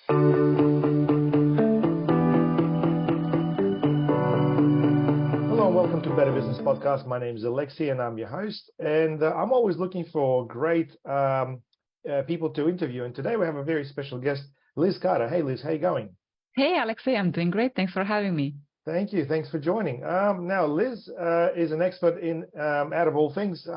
Hello and welcome to Better Business Podcast. My name is Alexi and I'm your host. And I'm always looking for great people to interview. And today we have a very special guest, Liz Carter. Hey, Liz, how you going? Hey, Alexei, I'm doing great. Thanks for having me. Thank you. Thanks for joining. Now, Liz is an expert in, out of all things,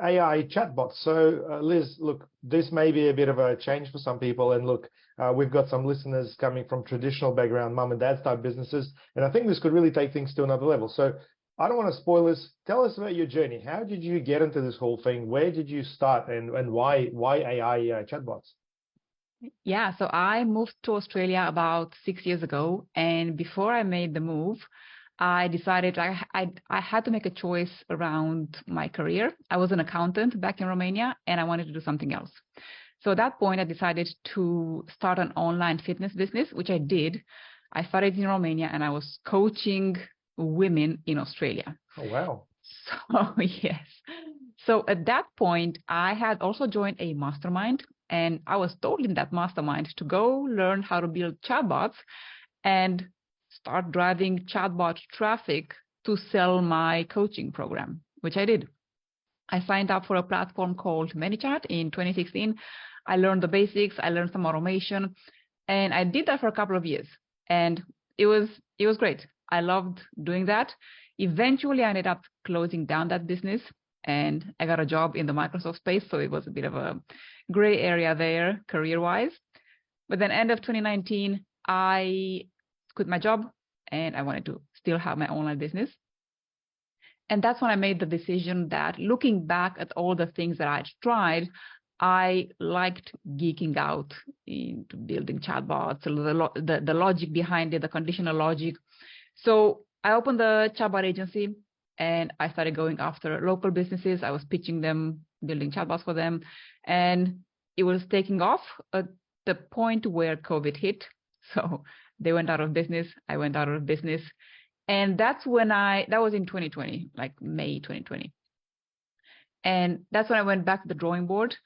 AI chatbots. So, Liz, look, this may be a bit of a change for some people. And look, we've got some listeners coming from traditional background, mum and dad type businesses. And I think this could really take things to another level. So I don't want to spoil this. Tell us about your journey. How did you get into this whole thing? Where did you start and why AI chatbots? Yeah, so I moved to Australia about 6 years ago. And before I made the move, I decided I had to make a choice around my career. I was an accountant back in Romania, and I wanted to do something else. So at that point, I decided to start an online fitness business, which I did. I started in Romania, and I was coaching women in Australia. Oh, wow. So, yes. So at that point, I had also joined a mastermind, and I was told in that mastermind to go learn how to build chatbots and start driving chatbot traffic to sell my coaching program, which I did. I signed up for a platform called ManyChat in 2016. I learned the basics. I learned some automation, and I did that for a couple of years, and it was great. I loved doing that. Eventually, I ended up closing down that business, and I got a job in the Microsoft space, so it was a bit of a gray area there career-wise. But then end of 2019, I quit my job, and I wanted to still have my online business. And that's when I made the decision that looking back at all the things that I'd tried, I liked geeking out into building chatbots, the logic behind it, the conditional logic. So I opened the chatbot agency, and I started going after local businesses. I was pitching them, building chatbots for them, and it was taking off at the point where COVID hit. So they went out of business. I went out of business. And that's when that was in 2020, like May 2020. And that's when I went back to the drawing board.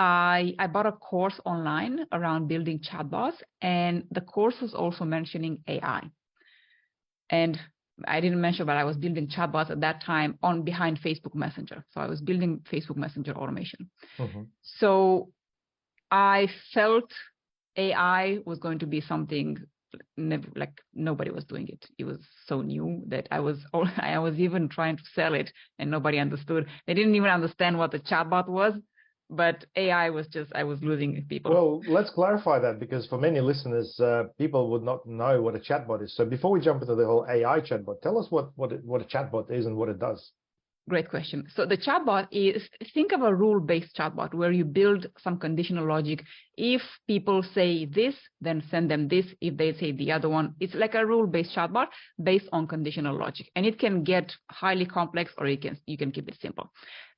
I bought a course online around building chatbots, and the course was also mentioning AI. And I didn't mention, but I was building chatbots at that time behind Facebook Messenger. So I was building Facebook Messenger automation. Mm-hmm. So I felt AI was going to be something like nobody was doing it. It was so new that I was even trying to sell it, and nobody understood. They didn't even understand what the chatbot was. But AI was I was losing people. Well, let's clarify that, because for many listeners, people would not know what a chatbot is. So before we jump into the whole AI chatbot, tell us what a chatbot is and what it does. Great question. So the chatbot is, think of a rule-based chatbot where you build some conditional logic. If people say this, then send them this. If they say the other one, it's like a rule-based chatbot based on conditional logic. And it can get highly complex, or you can keep it simple.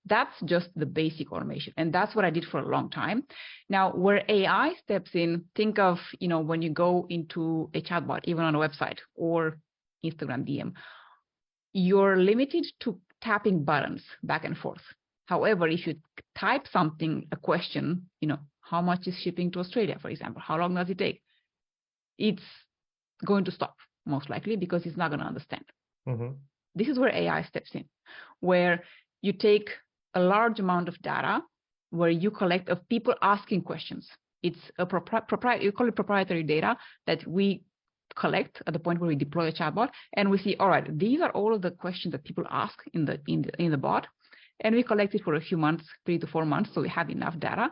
That's just the basic automation. And that's what I did for a long time. Now, where AI steps in, think of, when you go into a chatbot, even on a website or Instagram DM, you're limited to tapping buttons back and forth. However, if you type something, a question, how much is shipping to Australia, for example, how long does it take? It's going to stop, most likely, because it's not going to understand. Mm-hmm. This is where AI steps in, where you take a large amount of data where you collect of people asking questions. It's a you call it proprietary data that we collect at the point where we deploy a chatbot, and we see, all right, these are all of the questions that people ask in the bot, and we collect it for a few months, 3 to 4 months, so we have enough data.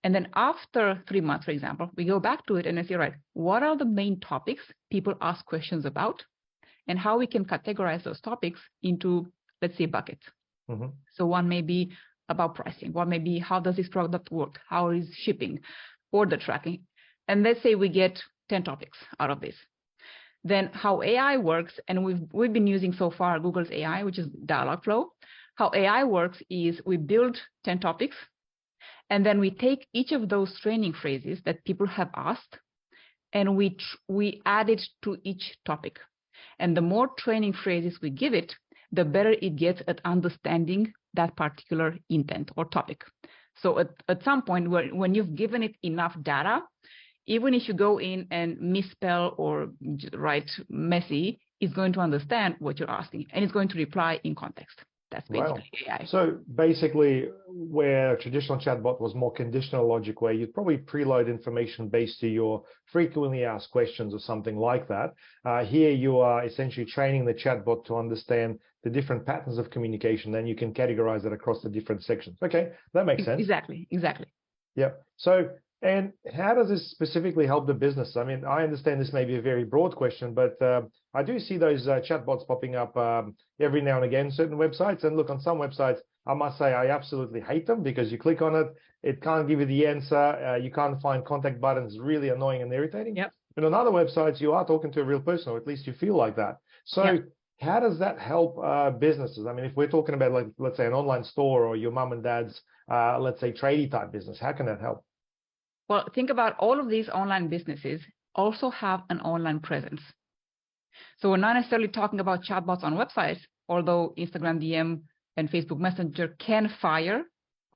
And then after 3 months, for example, we go back to it and we say, all right, what are the main topics people ask questions about, and how we can categorize those topics into, let's say, buckets. Mm-hmm. So one may be about pricing, one may be how does this product work, how is shipping, order tracking, and let's say we get 10 topics out of this. Then how AI works, and we've been using so far Google's AI, which is Dialogflow. How AI works is we build 10 topics, and then we take each of those training phrases that people have asked, and we add it to each topic. And the more training phrases we give it, the better it gets at understanding that particular intent or topic. So at some point when you've given it enough data, even if you go in and misspell or write messy, it's going to understand what you're asking, and it's going to reply in context. That's basically AI. So basically, where a traditional chatbot was more conditional logic, where you'd probably preload information based to your frequently asked questions or something like that. Here you are essentially training the chatbot to understand the different patterns of communication. Then you can categorize it across the different sections. Okay, that makes sense. Exactly. Yeah. So, and how does this specifically help the business? I mean, I understand this may be a very broad question, but I do see those chatbots popping up every now and again, certain websites. And look, on some websites, I must say I absolutely hate them because you click on it, it can't give you the answer. You can't find contact buttons, really annoying and irritating. Yep. But on other websites, you are talking to a real person, or at least you feel like that. So yep. How does that help businesses? I mean, if we're talking about, like, let's say an online store or your mom and dad's, let's say, tradie type business, how can that help? Well, think about all of these online businesses also have an online presence. So we're not necessarily talking about chatbots on websites, although Instagram DM and Facebook Messenger can fire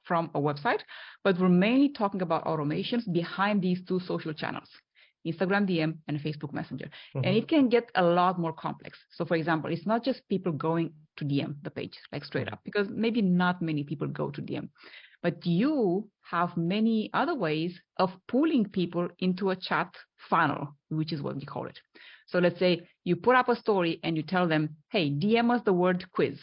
from a website, but we're mainly talking about automations behind these two social channels, Instagram DM and Facebook Messenger. Mm-hmm. And it can get a lot more complex. So for example, it's not just people going to DM the page, like straight up, because maybe not many people go to DM. But you have many other ways of pulling people into a chat funnel, which is what we call it. So let's say you put up a story and you tell them, hey, DM us the word quiz.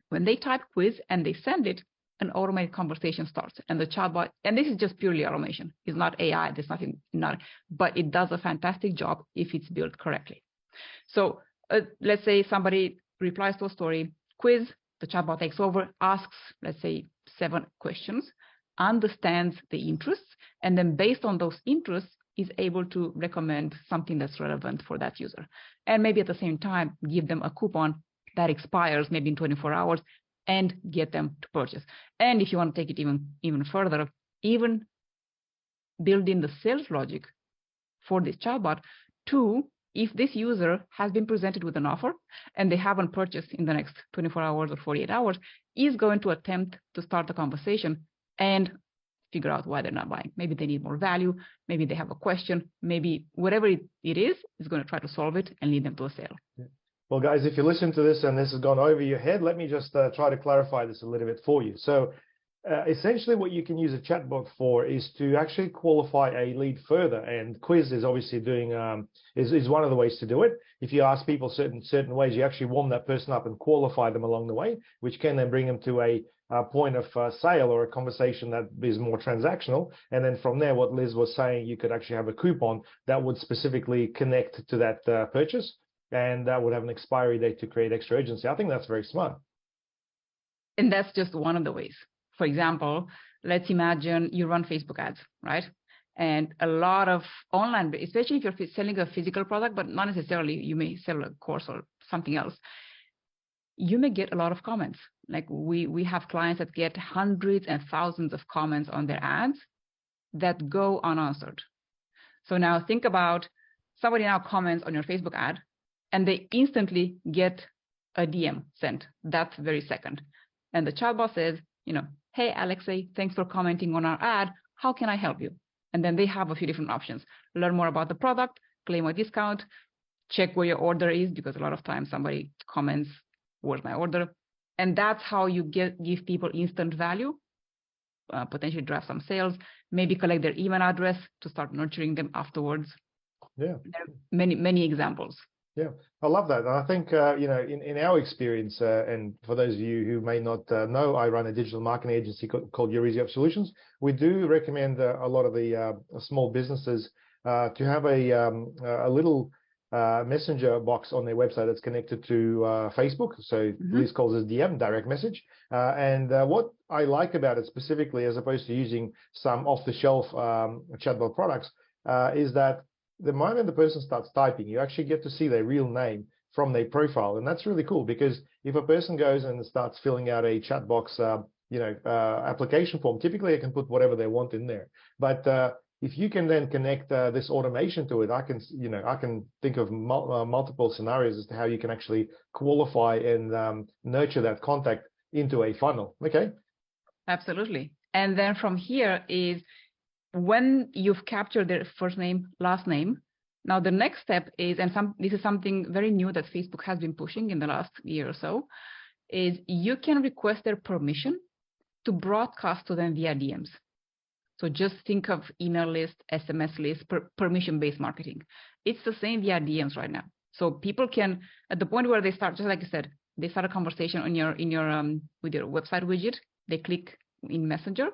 When they type quiz and they send it, an automated conversation starts. And the chatbot, and this is just purely automation. It's not AI. There's nothing, but it does a fantastic job if it's built correctly. So let's say somebody replies to a story, quiz, the chatbot takes over, asks, let's say, 7 questions, understands the interests, and then based on those interests, is able to recommend something that's relevant for that user. And maybe at the same time, give them a coupon that expires maybe in 24 hours and get them to purchase. And if you want to take it even further, even build in the sales logic for this chatbot to, if this user has been presented with an offer and they haven't purchased in the next 24 hours or 48 hours, is going to attempt to start the conversation and figure out why they're not buying. Maybe they need more value. Maybe they have a question. Maybe whatever it is going to try to solve it and lead them to a sale. Yeah. Well, guys, if you listen to this and this has gone over your head, let me just try to clarify this a little bit for you. So essentially what you can use a chatbot for is to actually qualify a lead further. And Quiz is obviously doing, is one of the ways to do it. If you ask people certain ways, you actually warm that person up and qualify them along the way, which can then bring them to a point of sale or a conversation that is more transactional. And then from there, what Liz was saying, you could actually have a coupon that would specifically connect to that purchase. And that would have an expiry date to create extra urgency. I think that's very smart. And that's just one of the ways. For example, let's imagine you run Facebook ads, right? And a lot of online, especially if you're selling a physical product, but not necessarily, you may sell a course or something else. You may get a lot of comments. Like we have clients that get hundreds and thousands of comments on their ads that go unanswered. So now think about somebody now comments on your Facebook ad and they instantly get a DM sent that very second. And the chatbot says, hey, Alexei, thanks for commenting on our ad. How can I help you? And then they have a few different options. Learn more about the product, claim a discount, check where your order is, because a lot of times somebody comments, where's my order? And that's how you give people instant value, potentially drive some sales, maybe collect their email address to start nurturing them afterwards. Yeah. There are many examples. Yeah, I love that. And I think, in our experience, and for those of you who may not know, I run a digital marketing agency called Your Easy Up Solutions. We do recommend a lot of the small businesses to have a little messenger box on their website that's connected to Facebook. So Liz calls it DM, direct message. And what I like about it specifically, as opposed to using some off-the-shelf chatbot products, is that the moment the person starts typing, you actually get to see their real name from their profile. And that's really cool, because if a person goes and starts filling out a Chatbox, application form, typically they can put whatever they want in there. But if you can then connect this automation to it, I can think of multiple scenarios as to how you can actually qualify and nurture that contact into a funnel. Okay. Absolutely. And then from here is, when you've captured their first name, last name, now the next step is, this is something very new that Facebook has been pushing in the last year or so, is you can request their permission to broadcast to them via DMs. So just think of email list, SMS list, permission-based marketing. It's the same via DMs right now. So people can, at the point where they start, just like you said, they start a conversation on with your website widget. They click in Messenger,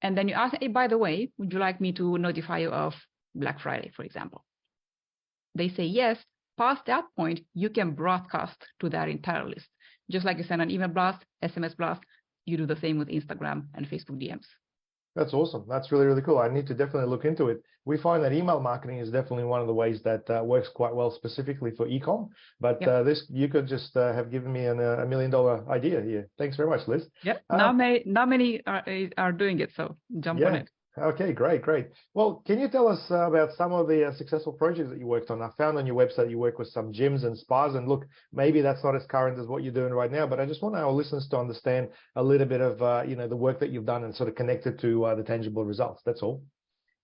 and then you ask, hey, by the way, would you like me to notify you of Black Friday, for example? They say yes. Past that point, you can broadcast to that entire list. Just like you send an email blast, SMS blast, you do the same with Instagram and Facebook DMs. That's awesome. That's really, really cool. I need to definitely look into it. We find that email marketing is definitely one of the ways that works quite well, specifically for e-com. But this, you could just have given me $1 million idea here. Thanks very much, Liz. Yep. Not many are doing it, so jump on it. Okay, great. Well, can you tell us about some of the successful projects that you worked on? I found on your website you work with some gyms and spas, and look, maybe that's not as current as what you're doing right now, but I just want our listeners to understand a little bit of the work that you've done and sort of connect it to the tangible results. That's all.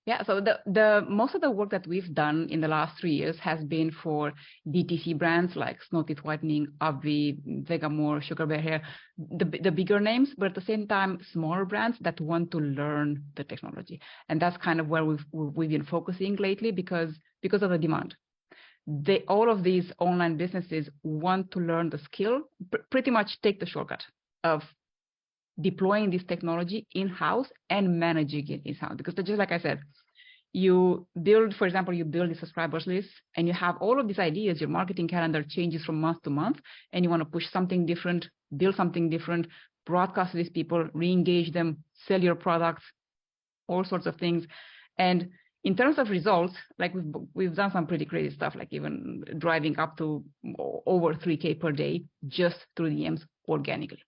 Yeah, so the most of the work that we've done in the last 3 years has been for DTC brands like Snow Teeth Whitening, Obvi, Vegamore, Sugar Bear Hair, the bigger names, but at the same time, smaller brands that want to learn the technology. And that's kind of where we've been focusing lately because of the demand. All of these online businesses want to learn the skill, pretty much take the shortcut of deploying this technology in-house and managing it in-house. Because just like I said, you build the subscribers list and you have all of these ideas, your marketing calendar changes from month to month, and you want to push something different, build something different, broadcast to these people, re-engage them, sell your products, all sorts of things. And in terms of results, like we've done some pretty crazy stuff, like even driving up to over 3K per day just through DMs organically.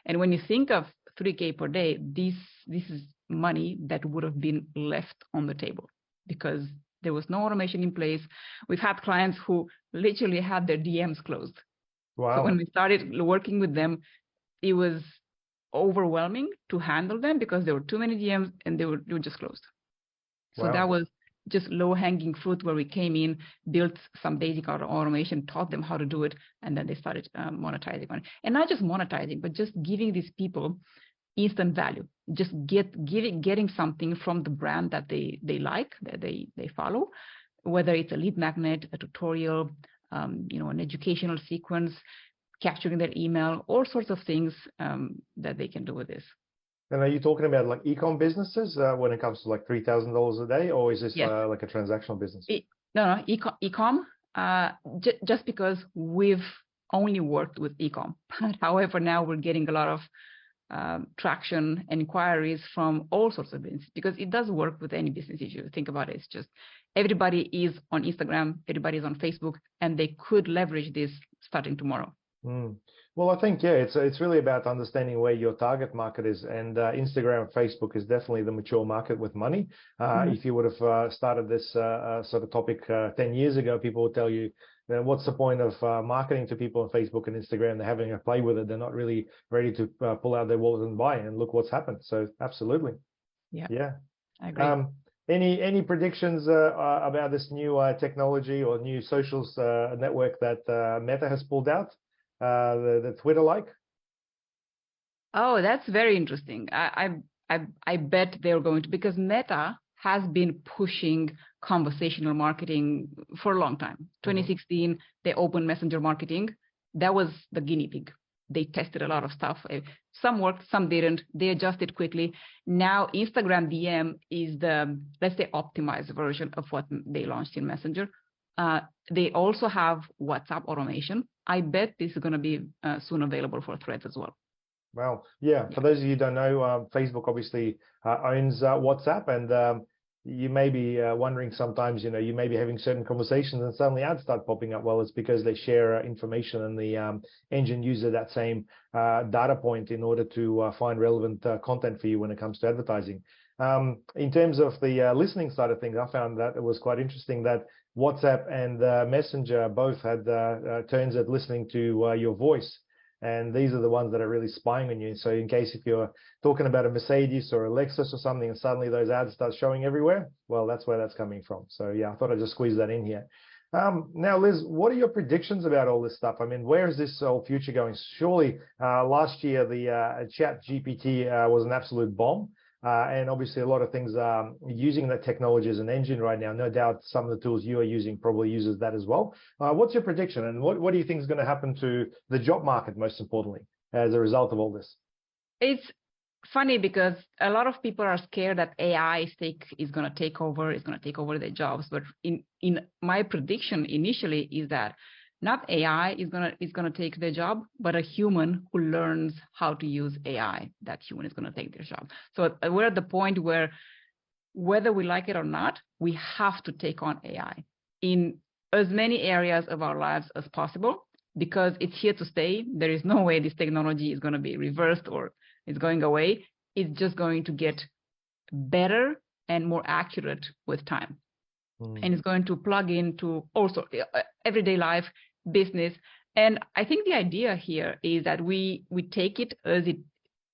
And when you think of 3K per day, this is money that would have been left on the table because there was no automation in place. We've had clients who literally had their DMs closed. Wow. So when we started working with them, it was overwhelming to handle them because there were too many DMs and they were just closed. So that was just low-hanging fruit where we came in, built some basic automation, taught them how to do it, and then they started monetizing on it. And not just monetizing, but just giving these people instant value. Just getting something from the brand that they like, that they follow, whether it's a lead magnet, a tutorial, an educational sequence, capturing their email, all sorts of things that they can do with this. And are you talking about like e-com businesses when it comes to like $3,000 a day, or is this like a transactional business? No, e-com. Just because we've only worked with e-com. However, now we're getting a lot of traction and inquiries from all sorts of businesses because it does work with any business. If you think about it, it's just everybody is on Instagram, everybody is on Facebook, and they could leverage this starting tomorrow. Well, I think, it's really about understanding where your target market is. And Instagram and Facebook is definitely the mature market with money. If you would have started this sort of topic 10 years ago, people would tell you, what's the point of marketing to people on Facebook and Instagram? They're having a play with it. They're not really ready to pull out their wallet and buy. And look what's happened. So absolutely. Yeah. I agree. Any predictions about this new technology or new socials network that Meta has pulled out? The Twitter-like? Oh, that's very interesting. I bet they're going to, because Meta has been pushing conversational marketing for a long time. 2016, they opened Messenger marketing. That was the guinea pig. They tested a lot of stuff. Some worked, some didn't. They adjusted quickly. Now Instagram DM is the, let's say, optimized version of what they launched in Messenger. They also have WhatsApp automation. I bet this is going to be soon available for Threads as well. Wow. Yeah. For those of you who don't know, Facebook obviously owns WhatsApp, and you may be wondering sometimes, you may be having certain conversations and suddenly ads start popping up. Well, it's because they share information and the engine uses that same data point in order to find relevant content for you when it comes to advertising. In terms of the listening side of things, I found that it was quite interesting that WhatsApp and Messenger both had turns at listening to your voice. And these are the ones that are really spying on you. So in case if you're talking about a Mercedes or a Lexus or something, and suddenly those ads start showing everywhere, well, that's where that's coming from. So yeah, I thought I'd just squeeze that in here. Now, Liz, what are your predictions about all this stuff? I mean, where is this whole future going? Surely last year, the chat GPT was an absolute bomb. And obviously, a lot of things are using that technology as an engine right now. No doubt some of the tools you are using probably uses that as well. What's your prediction? And what do you think is going to happen to the job market, most importantly, as a result of all this? It's funny because a lot of people are scared that AI is going to take over their jobs. But in my prediction initially is that not AI is going to take their job, but a human who learns how to use AI. That human is going to take their job. So we're at the point where, whether we like it or not, we have to take on AI in as many areas of our lives as possible, because it's here to stay. There is no way this technology is going to be reversed or it's going away. It's just going to get better and more accurate with time. And it's going to plug into also everyday life, business. And I think the idea here is that we take it as it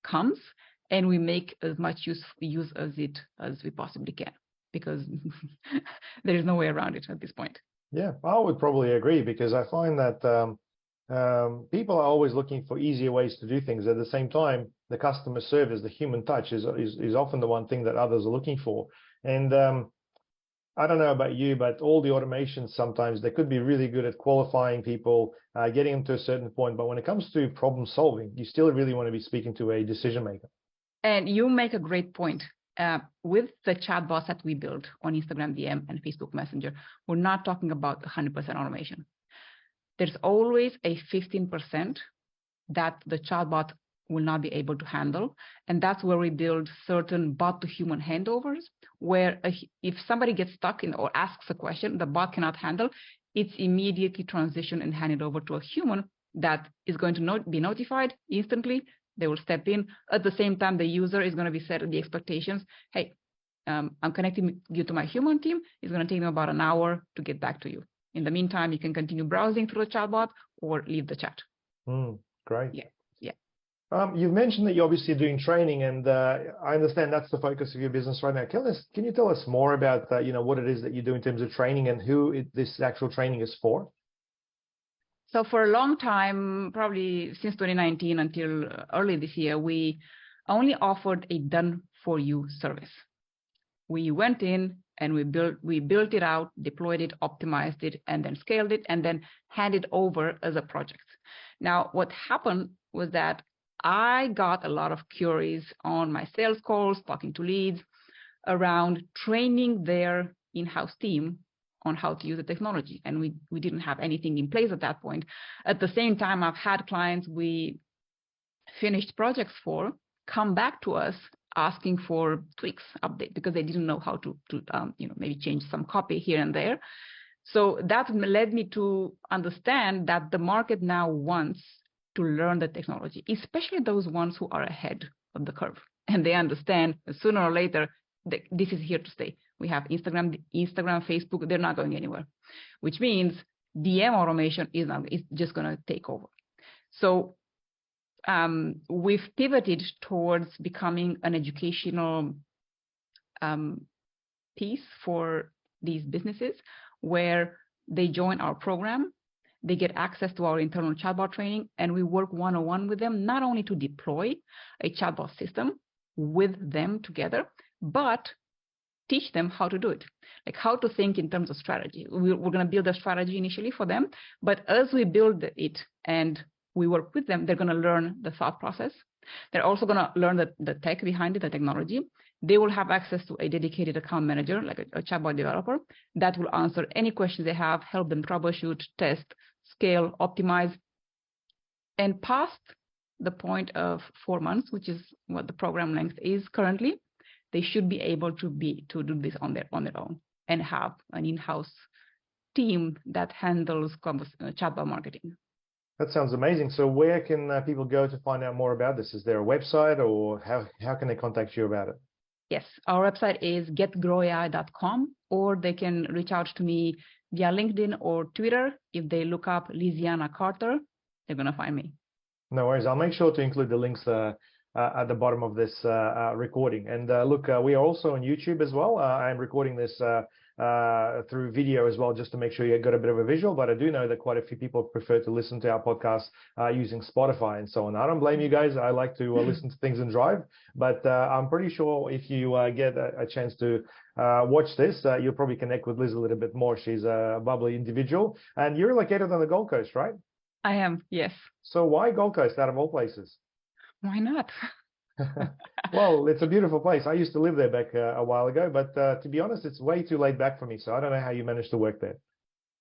comes and we make as much use of it as we possibly can, because there is no way around it at this point. Yeah, I would probably agree, because I find that people are always looking for easier ways to do things. At the same time, the customer service, the human touch is often the one thing that others are looking for. And I don't know about you, but all the automations sometimes, they could be really good at qualifying people, getting them to a certain point. But when it comes to problem solving, you still really want to be speaking to a decision maker. And you make a great point. With the chatbots that we build on Instagram DM and Facebook Messenger, we're not talking about 100% automation. There's always a 15% that the chatbot will not be able to handle. And that's where we build certain bot to human handovers, where if somebody gets stuck in or asks a question the bot cannot handle, it's immediately transitioned and handed over to a human that is going to be notified instantly. They will step in. At the same time, the user is going to be set the expectations. Hey, I'm connecting you to my human team. It's going to take me about an hour to get back to you. In the meantime, you can continue browsing through the chatbot or leave the chat. Great. Yeah. You've mentioned that you're obviously doing training, and I understand that's the focus of your business right now. Can you tell us more about what it is that you do in terms of training and who this actual training is for? So for a long time, probably since 2019 until early this year, we only offered a done-for-you service. We went in and we built it out, deployed it, optimized it, and then scaled it, and then handed over as a project. Now, what happened was that I got a lot of queries on my sales calls, talking to leads, around training their in-house team on how to use the technology. And we didn't have anything in place at that point. At the same time, I've had clients we finished projects for come back to us asking for tweaks, update, because they didn't know how to maybe change some copy here and there. So that led me to understand that the market now wants to learn the technology, especially those ones who are ahead of the curve. And they understand that sooner or later, this is here to stay. We have Instagram, Facebook, they're not going anywhere, which means DM automation is just going to take over. So we've pivoted towards becoming an educational piece for these businesses, where they join our program, they get access to our internal chatbot training, and we work one-on-one with them, not only to deploy a chatbot system with them together, but teach them how to do it, like how to think in terms of strategy. We're going to build a strategy initially for them, but as we build it and we work with them, they're going to learn the thought process. They're also going to learn the tech behind it, the technology. They will have access to a dedicated account manager, like a chatbot developer, that will answer any questions they have, help them troubleshoot, test, scale, optimize. And past the point of 4 months, which is what the program length is currently, they should be able to do this on their own and have an in-house team that handles chatbot marketing. That sounds amazing. So where can people go to find out more about this? Is there a website, or how can they contact you about it? Yes, our website is getgrowai.com, or they can reach out to me via LinkedIn or Twitter. If they look up Liziana Carter, they're going to find me. No worries. I'll make sure to include the links at the bottom of this recording. And look, we are also on YouTube as well. I'm recording this through video as well, just to make sure you got a bit of a visual. But I do know that quite a few people prefer to listen to our podcast using Spotify and so on. I don't blame you guys. I like to listen to things and drive. But I'm pretty sure if you get a chance to watch this, you'll probably connect with Liz a little bit more. She's a bubbly individual. And you're located on the Gold Coast, right? I am, yes. So why Gold Coast out of all places? Why not? Well, it's a beautiful place. I used to live there back a while ago, but to be honest, it's way too laid back for me. So I don't know how you managed to work there.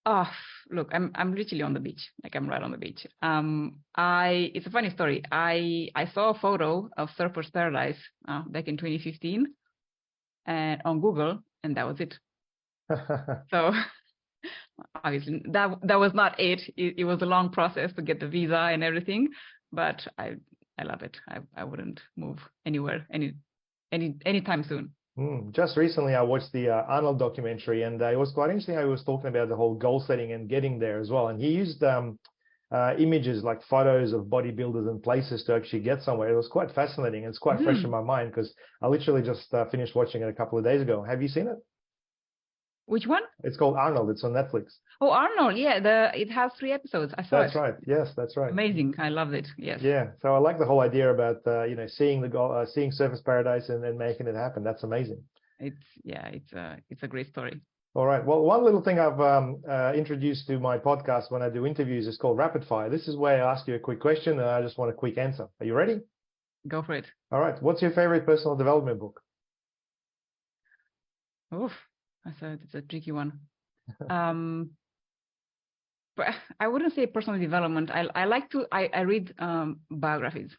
Oh, look, I'm literally on the beach. Like I'm right on the beach. It's a funny story. I saw a photo of Surfer's Paradise back in 2015 and on Google, and that was it. So obviously that was not it. It was a long process to get the visa and everything, but I love it. I wouldn't move anywhere anytime soon. Just recently, I watched the Arnold documentary, and it was quite interesting how he was talking about the whole goal setting and getting there as well. And he used images like photos of bodybuilders and places to actually get somewhere. It was quite fascinating. It's quite fresh in my mind because I literally just finished watching it a couple of days ago. Have you seen it? Which one? It's called Arnold. It's on Netflix. Oh, Arnold. Yeah, it has 3 episodes. I saw it. That's right. Yes, that's right. Amazing. I loved it. Yes. Yeah. So I like the whole idea about seeing the goal, seeing Surface Paradise and making it happen. That's amazing. It's a great story. All right. Well, one little thing I've introduced to my podcast when I do interviews is called Rapid Fire. This is where I ask you a quick question and I just want a quick answer. Are you ready? Go for it. All right. What's your favorite personal development book? Oof. It's a tricky one. But I wouldn't say personal development. I read biographies,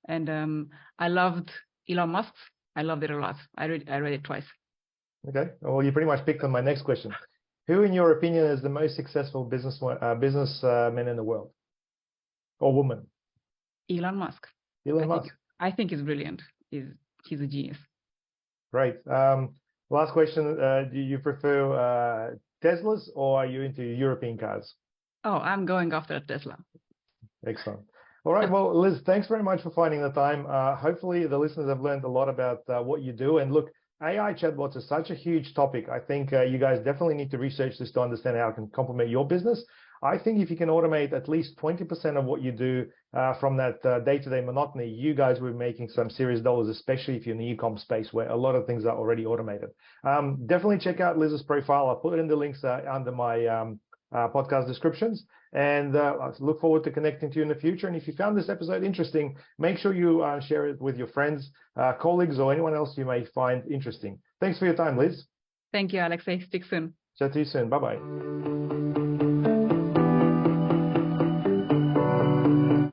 and I loved Elon Musk. I loved it a lot. I read it twice. Okay. Well, you pretty much picked on my next question. Who, in your opinion, is the most successful businessman in the world, or woman? Elon Musk. Elon Musk. I think he's brilliant. He's a genius. Great. Last question. Do you prefer Teslas or are you into European cars? Oh, I'm going after a Tesla. Excellent. All right. Well, Liz, thanks very much for finding the time. Hopefully the listeners have learned a lot about what you do. And look, AI chatbots is such a huge topic. I think you guys definitely need to research this to understand how it can complement your business. I think if you can automate at least 20% of what you do from that day-to-day monotony, you guys will be making some serious dollars, especially if you're in the e-com space where a lot of things are already automated. Definitely check out Liz's profile. I'll put in the links under my podcast descriptions. And I look forward to connecting to you in the future. And if you found this episode interesting, make sure you share it with your friends, colleagues, or anyone else you may find interesting. Thanks for your time, Liz. Thank you, Alexei. Speak soon. Chat to you soon. Bye-bye.